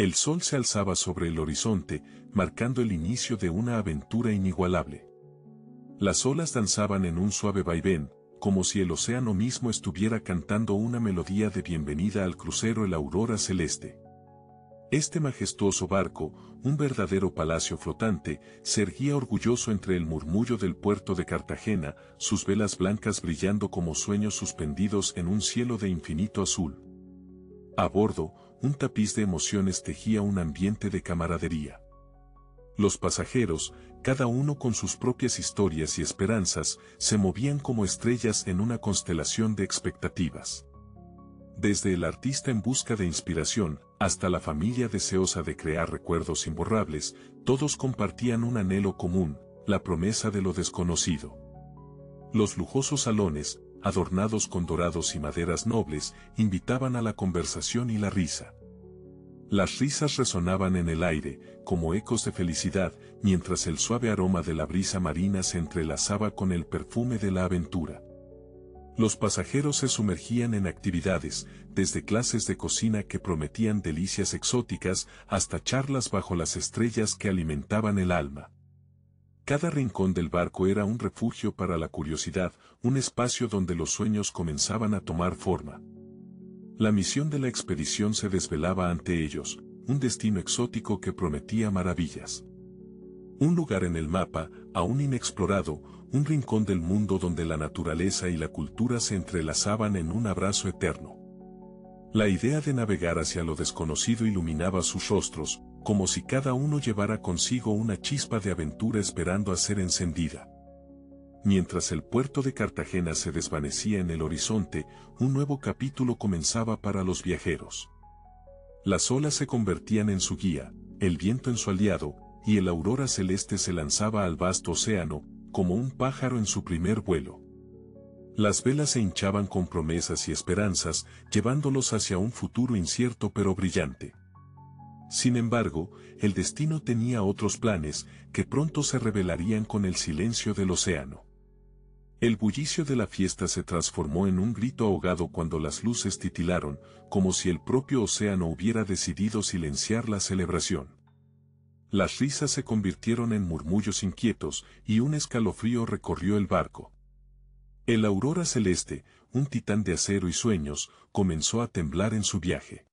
El sol se alzaba sobre el horizonte, marcando el inicio de una aventura inigualable. Las olas danzaban en un suave vaivén, como si el océano mismo estuviera cantando una melodía de bienvenida al crucero El Aurora Celeste. Este majestuoso barco, un verdadero palacio flotante, se erguía orgulloso entre el murmullo del puerto de Cartagena, sus velas blancas brillando como sueños suspendidos en un cielo de infinito azul. A bordo, un tapiz de emociones tejía un ambiente de camaradería. Los pasajeros, cada uno con sus propias historias y esperanzas, se movían como estrellas en una constelación de expectativas. Desde el artista en busca de inspiración, hasta la familia deseosa de crear recuerdos imborrables, todos compartían un anhelo común, la promesa de lo desconocido. Los lujosos salones, adornados con dorados y maderas nobles, invitaban a la conversación y la risa. Las risas resonaban en el aire, como ecos de felicidad, mientras el suave aroma de la brisa marina se entrelazaba con el perfume de la aventura. Los pasajeros se sumergían en actividades, desde clases de cocina que prometían delicias exóticas, hasta charlas bajo las estrellas que alimentaban el alma. Cada rincón del barco era un refugio para la curiosidad, un espacio donde los sueños comenzaban a tomar forma. La misión de la expedición se desvelaba ante ellos, un destino exótico que prometía maravillas. Un lugar en el mapa, aún inexplorado, un rincón del mundo donde la naturaleza y la cultura se entrelazaban en un abrazo eterno. La idea de navegar hacia lo desconocido iluminaba sus rostros, como si cada uno llevara consigo una chispa de aventura esperando a ser encendida. Mientras el puerto de Cartagena se desvanecía en el horizonte, un nuevo capítulo comenzaba para los viajeros. Las olas se convertían en su guía, el viento en su aliado, y el aurora celeste se lanzaba al vasto océano, como un pájaro en su primer vuelo. Las velas se hinchaban con promesas y esperanzas, llevándolos hacia un futuro incierto pero brillante. Sin embargo, el destino tenía otros planes, que pronto se revelarían con el silencio del océano. El bullicio de la fiesta se transformó en un grito ahogado cuando las luces titilaron, como si el propio océano hubiera decidido silenciar la celebración. Las risas se convirtieron en murmullos inquietos, y un escalofrío recorrió el barco. El Aurora Celeste, un titán de acero y sueños, comenzó a temblar en su viaje.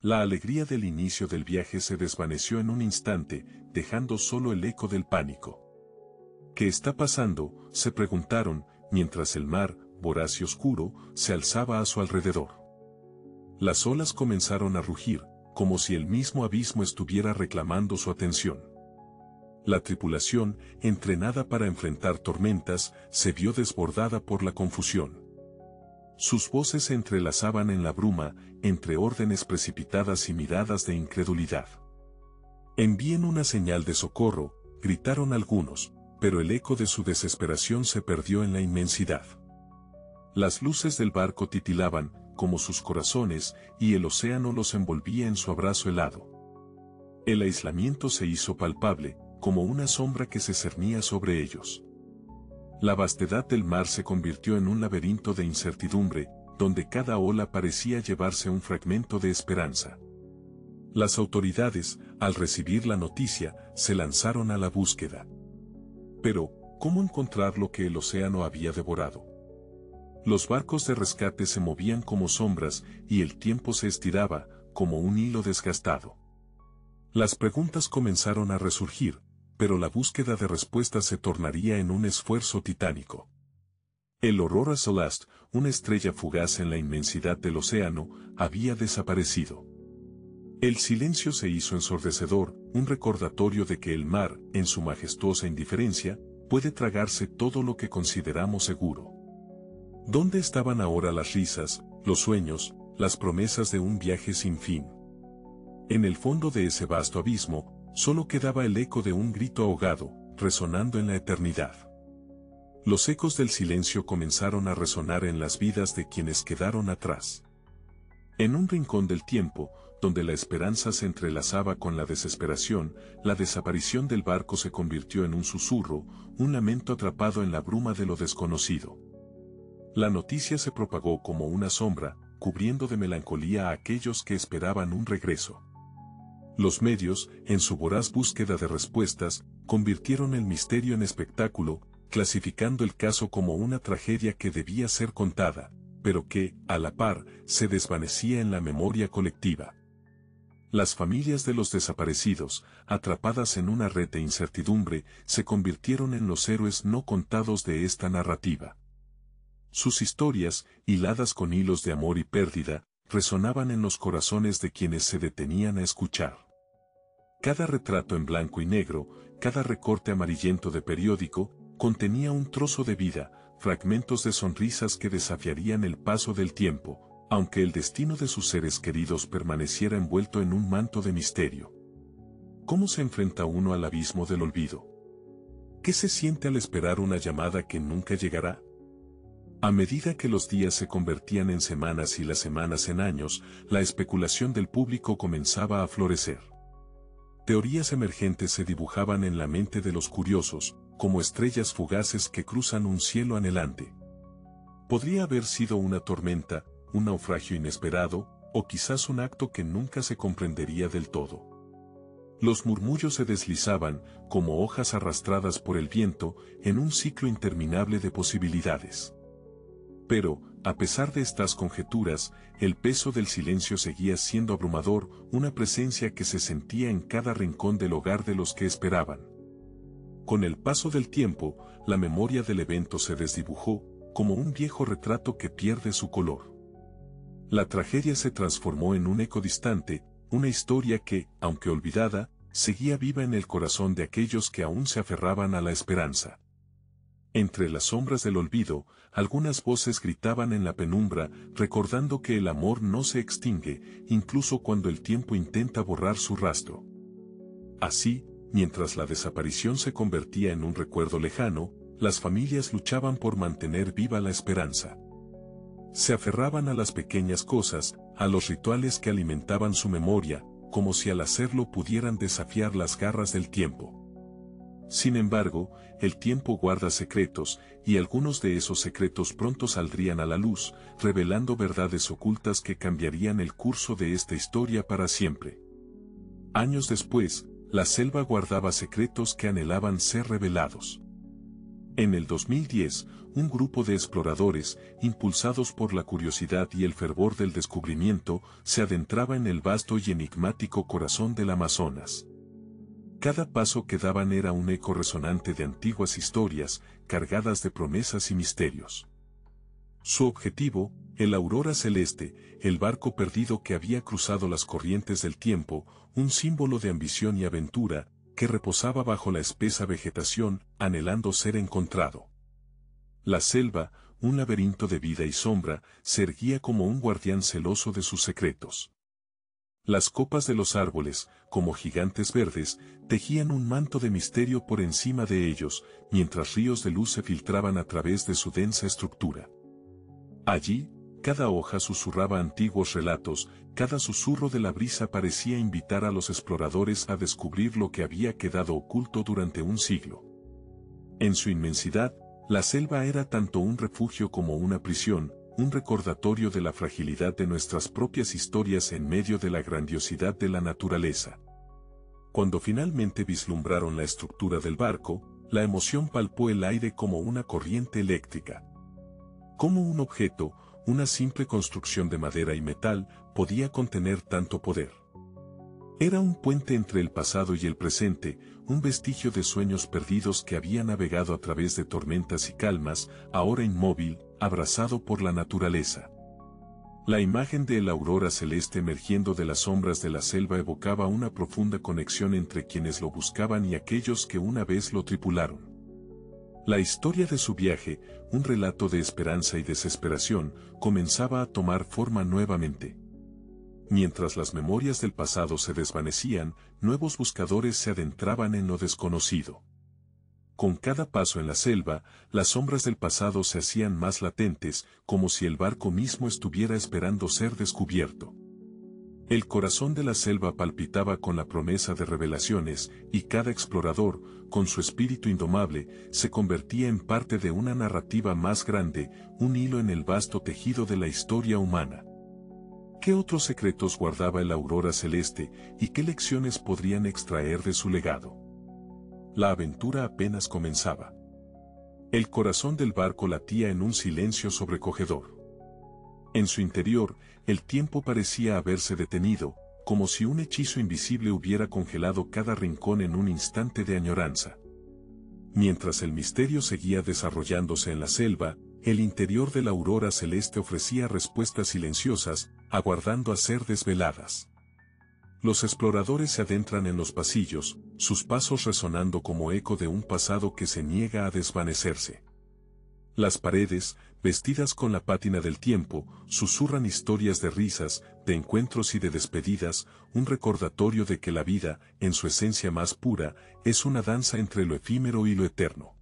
La alegría del inicio del viaje se desvaneció en un instante, dejando solo el eco del pánico. ¿Qué está pasando?, se preguntaron, mientras el mar, voraz y oscuro, se alzaba a su alrededor. Las olas comenzaron a rugir, como si el mismo abismo estuviera reclamando su atención. La tripulación, entrenada para enfrentar tormentas, se vio desbordada por la confusión. Sus voces se entrelazaban en la bruma, entre órdenes precipitadas y miradas de incredulidad. «Envíen una señal de socorro», gritaron algunos, pero el eco de su desesperación se perdió en la inmensidad. Las luces del barco titilaban, como sus corazones, y el océano los envolvía en su abrazo helado. El aislamiento se hizo palpable, como una sombra que se cernía sobre ellos. La vastedad del mar se convirtió en un laberinto de incertidumbre, donde cada ola parecía llevarse un fragmento de esperanza. Las autoridades, al recibir la noticia, se lanzaron a la búsqueda. Pero, ¿cómo encontrar lo que el océano había devorado? Los barcos de rescate se movían como sombras, y el tiempo se estiraba, como un hilo desgastado. Las preguntas comenzaron a resurgir, pero la búsqueda de respuestas se tornaría en un esfuerzo titánico. El Aurora Celeste, una estrella fugaz en la inmensidad del océano, había desaparecido. El silencio se hizo ensordecedor, un recordatorio de que el mar, en su majestuosa indiferencia, puede tragarse todo lo que consideramos seguro. ¿Dónde estaban ahora las risas, los sueños, las promesas de un viaje sin fin? En el fondo de ese vasto abismo, solo quedaba el eco de un grito ahogado, resonando en la eternidad. Los ecos del silencio comenzaron a resonar en las vidas de quienes quedaron atrás. En un rincón del tiempo, donde la esperanza se entrelazaba con la desesperación, la desaparición del barco se convirtió en un susurro, un lamento atrapado en la bruma de lo desconocido. La noticia se propagó como una sombra, cubriendo de melancolía a aquellos que esperaban un regreso. Los medios, en su voraz búsqueda de respuestas, convirtieron el misterio en espectáculo, clasificando el caso como una tragedia que debía ser contada, pero que, a la par, se desvanecía en la memoria colectiva. Las familias de los desaparecidos, atrapadas en una red de incertidumbre, se convirtieron en los héroes no contados de esta narrativa. Sus historias, hiladas con hilos de amor y pérdida, resonaban en los corazones de quienes se detenían a escuchar. Cada retrato en blanco y negro, cada recorte amarillento de periódico, contenía un trozo de vida, fragmentos de sonrisas que desafiarían el paso del tiempo, aunque el destino de sus seres queridos permaneciera envuelto en un manto de misterio. ¿Cómo se enfrenta uno al abismo del olvido? ¿Qué se siente al esperar una llamada que nunca llegará? A medida que los días se convertían en semanas y las semanas en años, la especulación del público comenzaba a florecer. Teorías emergentes se dibujaban en la mente de los curiosos, como estrellas fugaces que cruzan un cielo anhelante. Podría haber sido una tormenta, un naufragio inesperado, o quizás un acto que nunca se comprendería del todo. Los murmullos se deslizaban, como hojas arrastradas por el viento, en un ciclo interminable de posibilidades. Pero, a pesar de estas conjeturas, el peso del silencio seguía siendo abrumador, una presencia que se sentía en cada rincón del hogar de los que esperaban. Con el paso del tiempo, la memoria del evento se desdibujó, como un viejo retrato que pierde su color. La tragedia se transformó en un eco distante, una historia que, aunque olvidada, seguía viva en el corazón de aquellos que aún se aferraban a la esperanza. Entre las sombras del olvido, algunas voces gritaban en la penumbra, recordando que el amor no se extingue, incluso cuando el tiempo intenta borrar su rastro. Así, mientras la desaparición se convertía en un recuerdo lejano, las familias luchaban por mantener viva la esperanza. Se aferraban a las pequeñas cosas, a los rituales que alimentaban su memoria, como si al hacerlo pudieran desafiar las garras del tiempo. Sin embargo, el tiempo guarda secretos, y algunos de esos secretos pronto saldrían a la luz, revelando verdades ocultas que cambiarían el curso de esta historia para siempre. Años después, la selva guardaba secretos que anhelaban ser revelados. En el 2010, un grupo de exploradores, impulsados por la curiosidad y el fervor del descubrimiento, se adentraba en el vasto y enigmático corazón del Amazonas. Cada paso que daban era un eco resonante de antiguas historias, cargadas de promesas y misterios. Su objetivo, el Aurora Celeste, el barco perdido que había cruzado las corrientes del tiempo, un símbolo de ambición y aventura, que reposaba bajo la espesa vegetación, anhelando ser encontrado. La selva, un laberinto de vida y sombra, se erguía como un guardián celoso de sus secretos. Las copas de los árboles, como gigantes verdes, tejían un manto de misterio por encima de ellos, mientras ríos de luz se filtraban a través de su densa estructura. Allí, cada hoja susurraba antiguos relatos, cada susurro de la brisa parecía invitar a los exploradores a descubrir lo que había quedado oculto durante un siglo. En su inmensidad, la selva era tanto un refugio como una prisión, un recordatorio de la fragilidad de nuestras propias historias en medio de la grandiosidad de la naturaleza. Cuando finalmente vislumbraron la estructura del barco, la emoción palpó el aire como una corriente eléctrica. ¿Cómo un objeto, una simple construcción de madera y metal, podía contener tanto poder? Era un puente entre el pasado y el presente, un vestigio de sueños perdidos que había navegado a través de tormentas y calmas, ahora inmóvil, abrazado por la naturaleza. La imagen de la aurora celeste emergiendo de las sombras de la selva evocaba una profunda conexión entre quienes lo buscaban y aquellos que una vez lo tripularon. La historia de su viaje, un relato de esperanza y desesperación, comenzaba a tomar forma nuevamente. Mientras las memorias del pasado se desvanecían, nuevos buscadores se adentraban en lo desconocido. Con cada paso en la selva, las sombras del pasado se hacían más latentes, como si el barco mismo estuviera esperando ser descubierto. El corazón de la selva palpitaba con la promesa de revelaciones, y cada explorador, con su espíritu indomable, se convertía en parte de una narrativa más grande, un hilo en el vasto tejido de la historia humana. ¿Qué otros secretos guardaba el Aurora Celeste y qué lecciones podrían extraer de su legado? La aventura apenas comenzaba. El corazón del barco latía en un silencio sobrecogedor. En su interior, el tiempo parecía haberse detenido, como si un hechizo invisible hubiera congelado cada rincón en un instante de añoranza. Mientras el misterio seguía desarrollándose en la selva, el interior de la Aurora Celeste ofrecía respuestas silenciosas, aguardando a ser desveladas. Los exploradores se adentran en los pasillos, sus pasos resonando como eco de un pasado que se niega a desvanecerse. Las paredes, vestidas con la pátina del tiempo, susurran historias de risas, de encuentros y de despedidas, un recordatorio de que la vida, en su esencia más pura, es una danza entre lo efímero y lo eterno.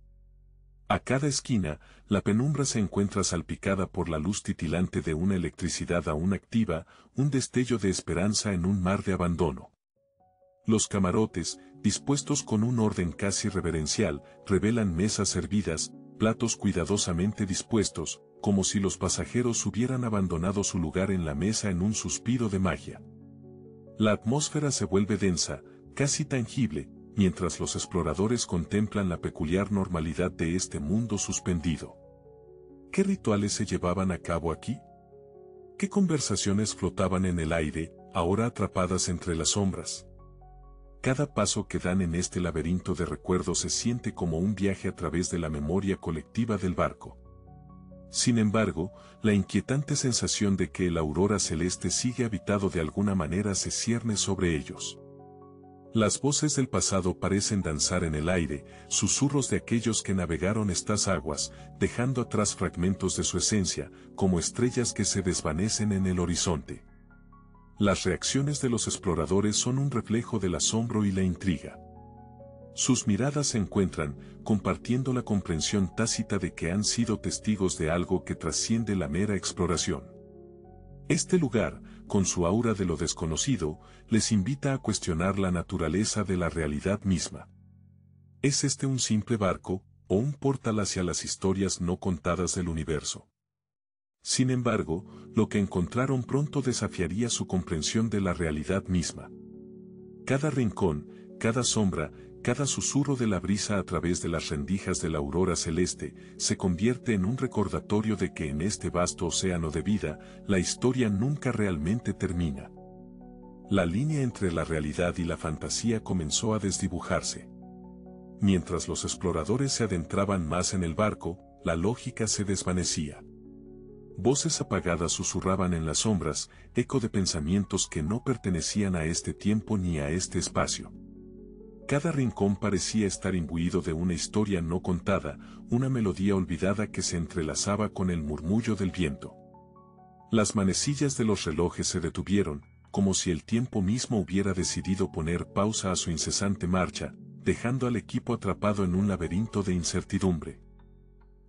A cada esquina, la penumbra se encuentra salpicada por la luz titilante de una electricidad aún activa, un destello de esperanza en un mar de abandono. Los camarotes, dispuestos con un orden casi reverencial, revelan mesas servidas, platos cuidadosamente dispuestos, como si los pasajeros hubieran abandonado su lugar en la mesa en un suspiro de magia. La atmósfera se vuelve densa, casi tangible, mientras los exploradores contemplan la peculiar normalidad de este mundo suspendido. ¿Qué rituales se llevaban a cabo aquí? ¿Qué conversaciones flotaban en el aire, ahora atrapadas entre las sombras? Cada paso que dan en este laberinto de recuerdos se siente como un viaje a través de la memoria colectiva del barco. Sin embargo, la inquietante sensación de que el Aurora Celeste sigue habitado de alguna manera se cierne sobre ellos. Las voces del pasado parecen danzar en el aire, susurros de aquellos que navegaron estas aguas, dejando atrás fragmentos de su esencia, como estrellas que se desvanecen en el horizonte. Las reacciones de los exploradores son un reflejo del asombro y la intriga. Sus miradas se encuentran, compartiendo la comprensión tácita de que han sido testigos de algo que trasciende la mera exploración. Este lugar, con su aura de lo desconocido, les invita a cuestionar la naturaleza de la realidad misma. ¿Es este un simple barco, o un portal hacia las historias no contadas del universo? Sin embargo, lo que encontraron pronto desafiaría su comprensión de la realidad misma. Cada rincón, cada sombra, cada susurro de la brisa a través de las rendijas de la Aurora Celeste, se convierte en un recordatorio de que en este vasto océano de vida, la historia nunca realmente termina. La línea entre la realidad y la fantasía comenzó a desdibujarse. Mientras los exploradores se adentraban más en el barco, la lógica se desvanecía. Voces apagadas susurraban en las sombras, eco de pensamientos que no pertenecían a este tiempo ni a este espacio. Cada rincón parecía estar imbuido de una historia no contada, una melodía olvidada que se entrelazaba con el murmullo del viento. Las manecillas de los relojes se detuvieron, como si el tiempo mismo hubiera decidido poner pausa a su incesante marcha, dejando al equipo atrapado en un laberinto de incertidumbre.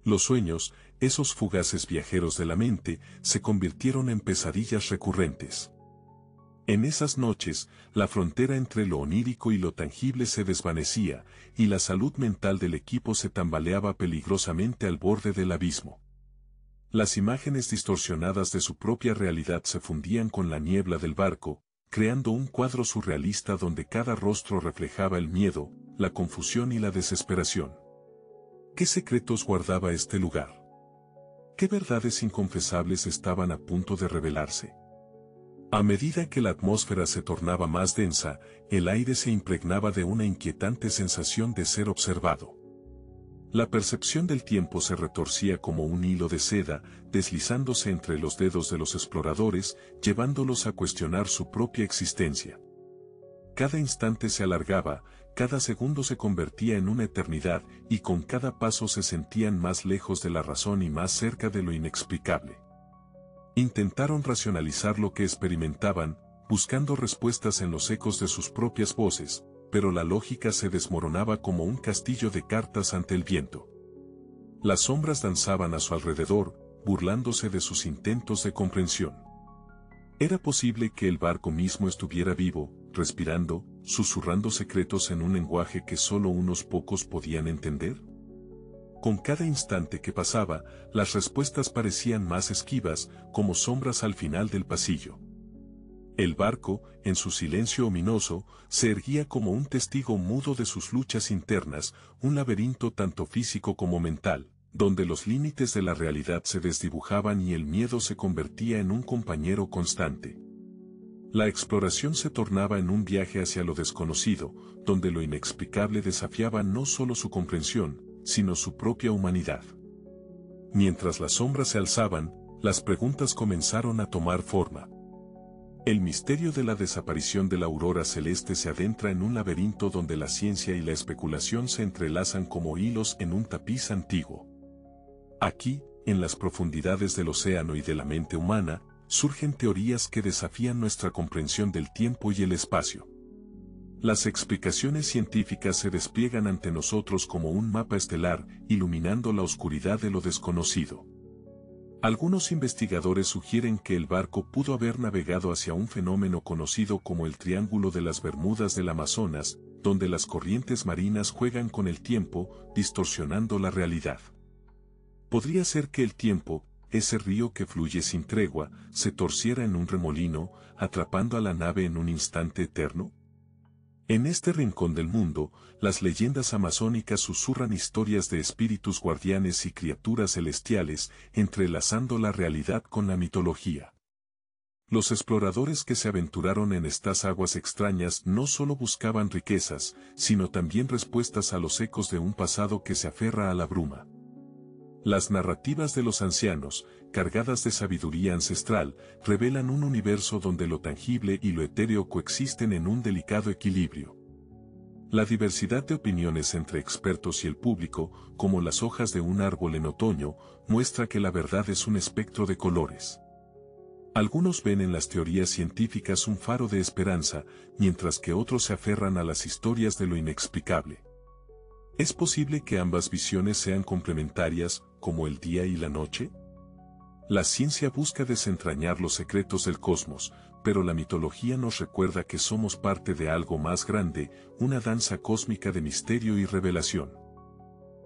Los sueños, esos fugaces viajeros de la mente, se convirtieron en pesadillas recurrentes. En esas noches, la frontera entre lo onírico y lo tangible se desvanecía, y la salud mental del equipo se tambaleaba peligrosamente al borde del abismo. Las imágenes distorsionadas de su propia realidad se fundían con la niebla del barco, creando un cuadro surrealista donde cada rostro reflejaba el miedo, la confusión y la desesperación. ¿Qué secretos guardaba este lugar? ¿Qué verdades inconfesables estaban a punto de revelarse? A medida que la atmósfera se tornaba más densa, el aire se impregnaba de una inquietante sensación de ser observado. La percepción del tiempo se retorcía como un hilo de seda, deslizándose entre los dedos de los exploradores, llevándolos a cuestionar su propia existencia. Cada instante se alargaba, cada segundo se convertía en una eternidad, y con cada paso se sentían más lejos de la razón y más cerca de lo inexplicable. Intentaron racionalizar lo que experimentaban, buscando respuestas en los ecos de sus propias voces, pero la lógica se desmoronaba como un castillo de cartas ante el viento. Las sombras danzaban a su alrededor, burlándose de sus intentos de comprensión. ¿Era posible que el barco mismo estuviera vivo, respirando, susurrando secretos en un lenguaje que solo unos pocos podían entender? Con cada instante que pasaba, las respuestas parecían más esquivas, como sombras al final del pasillo. El barco, en su silencio ominoso, se erguía como un testigo mudo de sus luchas internas, un laberinto tanto físico como mental, donde los límites de la realidad se desdibujaban y el miedo se convertía en un compañero constante. La exploración se tornaba en un viaje hacia lo desconocido, donde lo inexplicable desafiaba no solo su comprensión, sino su propia humanidad. Mientras las sombras se alzaban, las preguntas comenzaron a tomar forma. El misterio de la desaparición de la aurora celeste se adentra en un laberinto donde la ciencia y la especulación se entrelazan como hilos en un tapiz antiguo. Aquí, en las profundidades del océano y de la mente humana, surgen teorías que desafían nuestra comprensión del tiempo y el espacio. Las explicaciones científicas se despliegan ante nosotros como un mapa estelar, iluminando la oscuridad de lo desconocido. Algunos investigadores sugieren que el barco pudo haber navegado hacia un fenómeno conocido como el Triángulo de las Bermudas del Amazonas, donde las corrientes marinas juegan con el tiempo, distorsionando la realidad. Podría ser que el tiempo, ese río que fluye sin tregua, se torciera en un remolino, atrapando a la nave en un instante eterno. En este rincón del mundo, las leyendas amazónicas susurran historias de espíritus guardianes y criaturas celestiales, entrelazando la realidad con la mitología. Los exploradores que se aventuraron en estas aguas extrañas no solo buscaban riquezas, sino también respuestas a los ecos de un pasado que se aferra a la bruma. Las narrativas de los ancianos, cargadas de sabiduría ancestral, revelan un universo donde lo tangible y lo etéreo coexisten en un delicado equilibrio. La diversidad de opiniones entre expertos y el público, como las hojas de un árbol en otoño, muestra que la verdad es un espectro de colores. Algunos ven en las teorías científicas un faro de esperanza, mientras que otros se aferran a las historias de lo inexplicable. ¿Es posible que ambas visiones sean complementarias, como el día y la noche? La ciencia busca desentrañar los secretos del cosmos, pero la mitología nos recuerda que somos parte de algo más grande, una danza cósmica de misterio y revelación.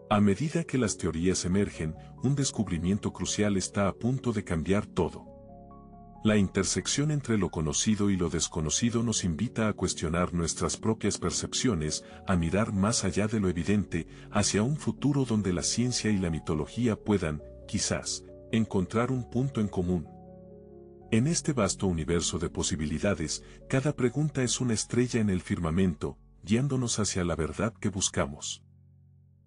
A medida que las teorías emergen, un descubrimiento crucial está a punto de cambiar todo. La intersección entre lo conocido y lo desconocido nos invita a cuestionar nuestras propias percepciones, a mirar más allá de lo evidente, hacia un futuro donde la ciencia y la mitología puedan, quizás, encontrar un punto en común. En este vasto universo de posibilidades, cada pregunta es una estrella en el firmamento, guiándonos hacia la verdad que buscamos.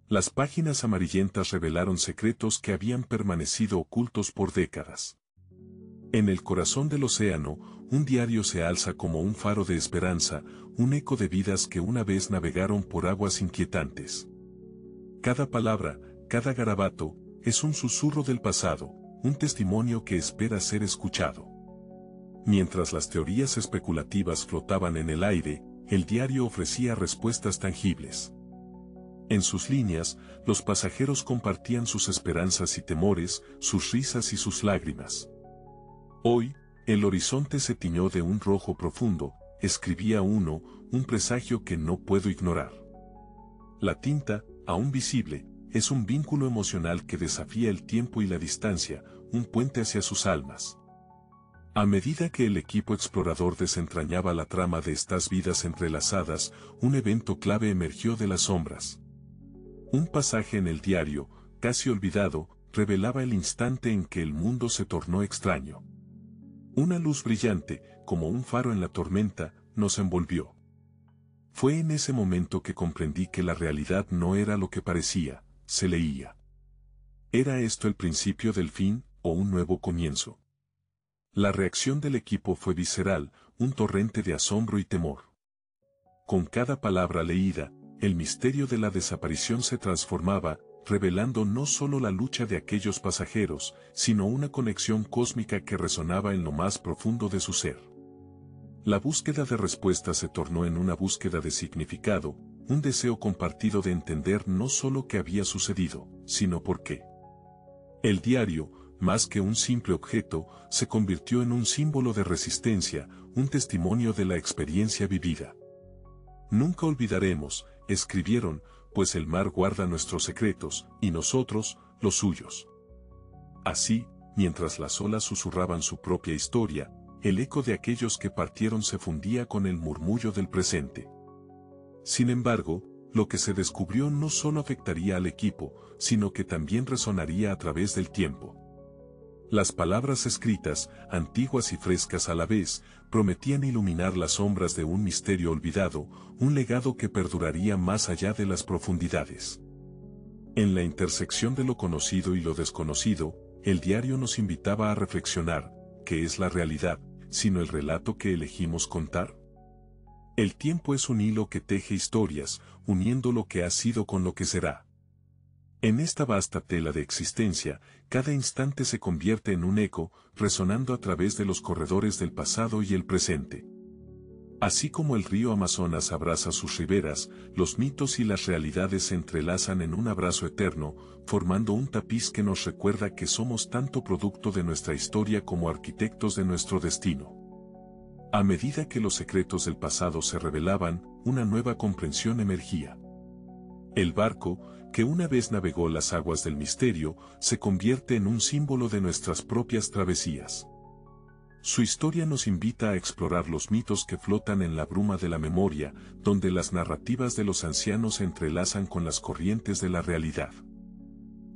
Las páginas amarillentas revelaron secretos que habían permanecido ocultos por décadas. En el corazón del océano, un diario se alza como un faro de esperanza, un eco de vidas que una vez navegaron por aguas inquietantes. Cada palabra, cada garabato, es un susurro del pasado, un testimonio que espera ser escuchado. Mientras las teorías especulativas flotaban en el aire, el diario ofrecía respuestas tangibles. En sus líneas, los pasajeros compartían sus esperanzas y temores, sus risas y sus lágrimas. Hoy, el horizonte se tiñó de un rojo profundo, escribía uno, un presagio que no puedo ignorar. La tinta, aún visible, es un vínculo emocional que desafía el tiempo y la distancia, un puente hacia sus almas. A medida que el equipo explorador desentrañaba la trama de estas vidas entrelazadas, un evento clave emergió de las sombras. Un pasaje en el diario, casi olvidado, revelaba el instante en que el mundo se tornó extraño. Una luz brillante, como un faro en la tormenta, nos envolvió. Fue en ese momento que comprendí que la realidad no era lo que parecía, se leía. ¿Era esto el principio del fin, o un nuevo comienzo? La reacción del equipo fue visceral, un torrente de asombro y temor. Con cada palabra leída, el misterio de la desaparición se transformaba, revelando no solo la lucha de aquellos pasajeros, sino una conexión cósmica que resonaba en lo más profundo de su ser. La búsqueda de respuesta se tornó en una búsqueda de significado, un deseo compartido de entender no solo qué había sucedido, sino por qué. El diario, más que un simple objeto, se convirtió en un símbolo de resistencia, un testimonio de la experiencia vivida. Nunca olvidaremos, escribieron, pues el mar guarda nuestros secretos, y nosotros, los suyos. Así, mientras las olas susurraban su propia historia, el eco de aquellos que partieron se fundía con el murmullo del presente. Sin embargo, lo que se descubrió no solo afectaría al equipo, sino que también resonaría a través del tiempo. Las palabras escritas, antiguas y frescas a la vez, prometían iluminar las sombras de un misterio olvidado, un legado que perduraría más allá de las profundidades. En la intersección de lo conocido y lo desconocido, el diario nos invitaba a reflexionar: ¿qué es la realidad, sino el relato que elegimos contar? El tiempo es un hilo que teje historias, uniendo lo que ha sido con lo que será. En esta vasta tela de existencia, cada instante se convierte en un eco, resonando a través de los corredores del pasado y el presente. Así como el río Amazonas abraza sus riberas, los mitos y las realidades se entrelazan en un abrazo eterno, formando un tapiz que nos recuerda que somos tanto producto de nuestra historia como arquitectos de nuestro destino. A medida que los secretos del pasado se revelaban, una nueva comprensión emergía. El barco, que una vez navegó las aguas del misterio, se convierte en un símbolo de nuestras propias travesías. Su historia nos invita a explorar los mitos que flotan en la bruma de la memoria, donde las narrativas de los ancianos se entrelazan con las corrientes de la realidad.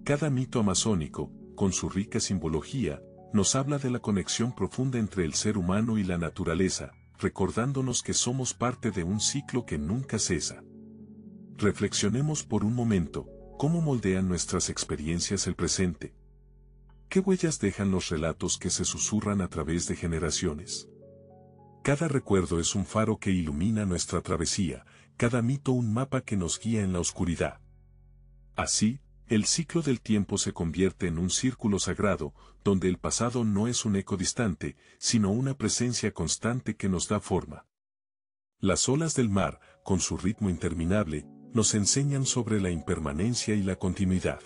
Cada mito amazónico, con su rica simbología, nos habla de la conexión profunda entre el ser humano y la naturaleza, recordándonos que somos parte de un ciclo que nunca cesa. Reflexionemos por un momento: ¿cómo moldean nuestras experiencias el presente? ¿Qué huellas dejan los relatos que se susurran a través de generaciones? Cada recuerdo es un faro que ilumina nuestra travesía, cada mito un mapa que nos guía en la oscuridad. Así, el ciclo del tiempo se convierte en un círculo sagrado, donde el pasado no es un eco distante, sino una presencia constante que nos da forma. Las olas del mar, con su ritmo interminable, nos enseñan sobre la impermanencia y la continuidad.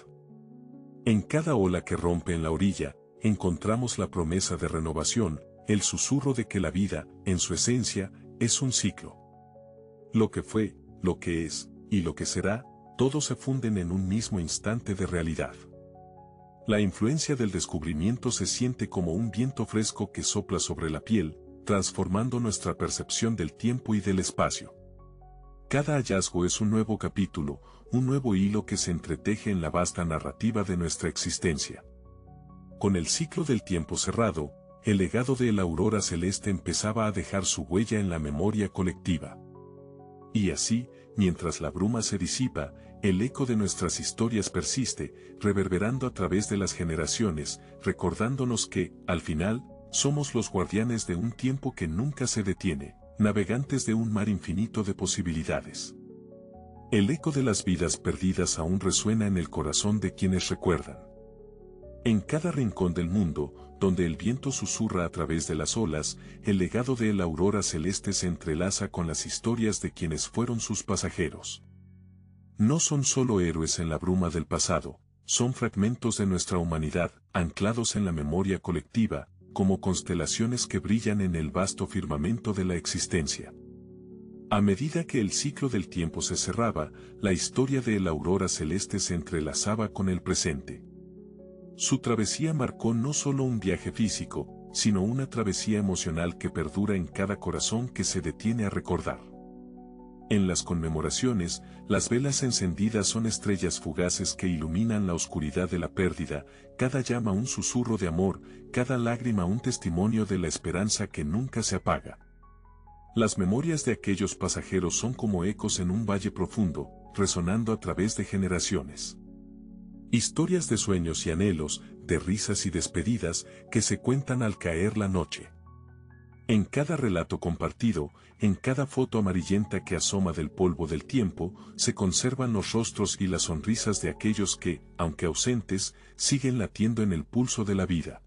En cada ola que rompe en la orilla, encontramos la promesa de renovación, el susurro de que la vida, en su esencia, es un ciclo. Lo que fue, lo que es, y lo que será, todos se funden en un mismo instante de realidad. La influencia del descubrimiento se siente como un viento fresco que sopla sobre la piel, transformando nuestra percepción del tiempo y del espacio. Cada hallazgo es un nuevo capítulo, un nuevo hilo que se entreteje en la vasta narrativa de nuestra existencia. Con el ciclo del tiempo cerrado, el legado de la aurora celeste empezaba a dejar su huella en la memoria colectiva. Y así, mientras la bruma se disipa, el eco de nuestras historias persiste, reverberando a través de las generaciones, recordándonos que, al final, somos los guardianes de un tiempo que nunca se detiene, navegantes de un mar infinito de posibilidades. El eco de las vidas perdidas aún resuena en el corazón de quienes recuerdan. En cada rincón del mundo, donde el viento susurra a través de las olas, el legado de la aurora celeste se entrelaza con las historias de quienes fueron sus pasajeros. No son solo héroes en la bruma del pasado, son fragmentos de nuestra humanidad, anclados en la memoria colectiva, como constelaciones que brillan en el vasto firmamento de la existencia. A medida que el ciclo del tiempo se cerraba, la historia de la aurora celeste se entrelazaba con el presente. Su travesía marcó no solo un viaje físico, sino una travesía emocional que perdura en cada corazón que se detiene a recordar. En las conmemoraciones, las velas encendidas son estrellas fugaces que iluminan la oscuridad de la pérdida, cada llama un susurro de amor, cada lágrima un testimonio de la esperanza que nunca se apaga. Las memorias de aquellos pasajeros son como ecos en un valle profundo, resonando a través de generaciones. Historias de sueños y anhelos, de risas y despedidas, que se cuentan al caer la noche. En cada relato compartido, en cada foto amarillenta que asoma del polvo del tiempo, se conservan los rostros y las sonrisas de aquellos que, aunque ausentes, siguen latiendo en el pulso de la vida.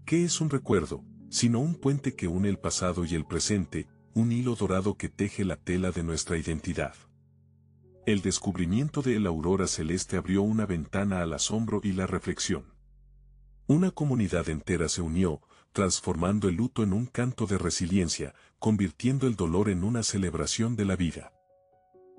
¿Qué es un recuerdo, sino un puente que une el pasado y el presente, un hilo dorado que teje la tela de nuestra identidad? El descubrimiento de la aurora celeste abrió una ventana al asombro y la reflexión. Una comunidad entera se unió, transformando el luto en un canto de resiliencia, convirtiendo el dolor en una celebración de la vida.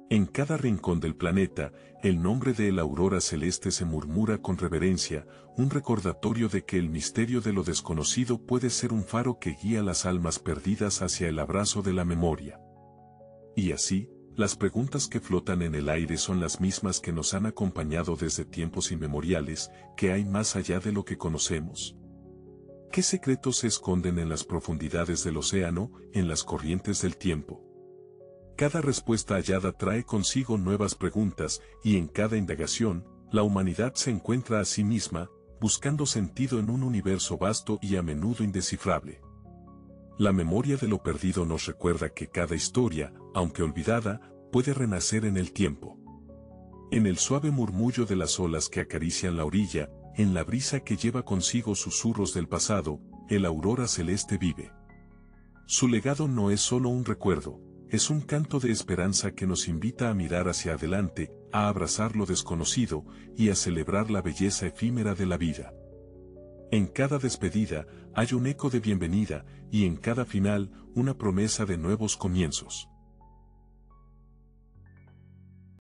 En cada rincón del planeta, el nombre de la aurora celeste se murmura con reverencia, un recordatorio de que el misterio de lo desconocido puede ser un faro que guía las almas perdidas hacia el abrazo de la memoria. Y así, las preguntas que flotan en el aire son las mismas que nos han acompañado desde tiempos inmemoriales, ¿qué hay más allá de lo que conocemos? ¿Qué secretos se esconden en las profundidades del océano, en las corrientes del tiempo? Cada respuesta hallada trae consigo nuevas preguntas, y en cada indagación, la humanidad se encuentra a sí misma, buscando sentido en un universo vasto y a menudo indescifrable. La memoria de lo perdido nos recuerda que cada historia, aunque olvidada, puede renacer en el tiempo. En el suave murmullo de las olas que acarician la orilla, en la brisa que lleva consigo susurros del pasado, el aurora celeste vive. Su legado no es solo un recuerdo, es un canto de esperanza que nos invita a mirar hacia adelante, a abrazar lo desconocido y a celebrar la belleza efímera de la vida. En cada despedida hay un eco de bienvenida y en cada final una promesa de nuevos comienzos.